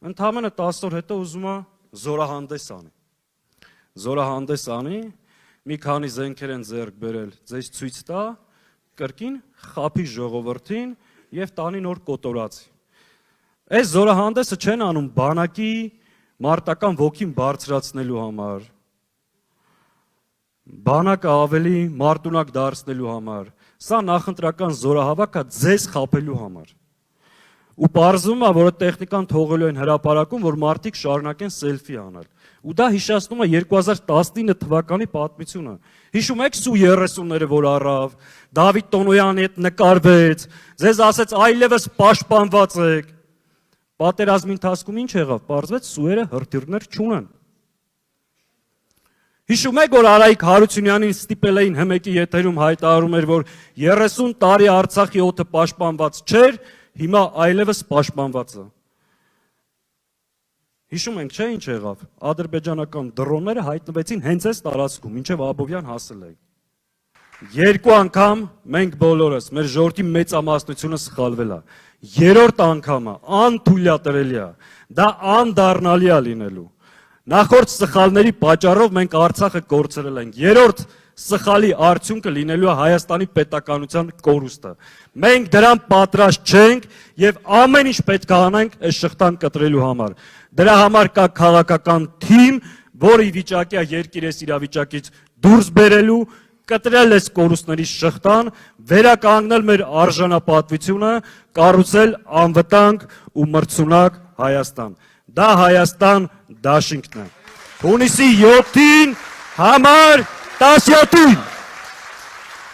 ընդամենը 10 օր հետո ուզում է զորահանդես անի, մի քանի զենքեր են ձեռք բերել, ձեզ ցույց տա, կրկին խափի ժողովրդին եւ տանի նոր կոտորածի։ Այս զորահանդեսը չեն անում բանակի մարտական ոգին բարձրացնելու համար, բանակը ավելի մարտունակ դարձնելու համար, սա նախընտրական զորահավաք է ձեզ խափելու համար։ Ու պարզվում է, որ տեխնիկան թողելու են հրապարակում, որ մարդիկ շարունակեն սելֆի անել։ Ու դա հիշեցնում է 2019 թվականի պատմությունը։ Հիշում եք Սու-30-ները, որ առավ, Դավիթ Տոնոյանի հետ նկարվեց, ձեզ ասեց այլևս պաշտպանված եք։ Պատերազմի ընթացքում ինչ եղավ, պարզվեց Սուերը հրթիռներ չունեն։ Հիշում եք, որ Արայիկ Հարությունյանին ստիպել էին հմեկի եթերում հայտարարում էր, որ 30 տարի Արցախի օդը պաշտպանված չէր, հիմա այլևս պաշտպանված է։ Հիշում ենք, չէ՞ ինչ եղավ։ Ադրբեջանական դրոնները հայտնվեցին հենց այս տարածքում, մինչև Աբովյան հասել էին։ Երկու անգամ մենք բոլորս, մեր ժողովրդի մեծամասնությունը սխալվել է։ Երրորդ անգամը անթույլատրելի է, դա անդառնալի է լինելու։ Նախորդ սխալների պատճառով մենք Արցախը կորցրել ենք։ Երրորդ սխալի արդյունքը լինելու է Հայաստանի պետականության կորուստը։ Մենք դրան պատրաստ չենք եւ ամեն ինչ պետք է անենք այս շղթան կտրելու համար։ Դրա համար կա քաղաքական թիմ, որը ի վիճակի է երկիրը իրավիճակից դուրս բերելու, կտրել այս կորուստների շղթան, վերականգնել մեր արժանապատվությունը, կառուցել անվտանգ ու մրցունակ Հայաստան։ Դա Հայաստան դաշինքն է։ Հունիսի 7-ին համար 17-ին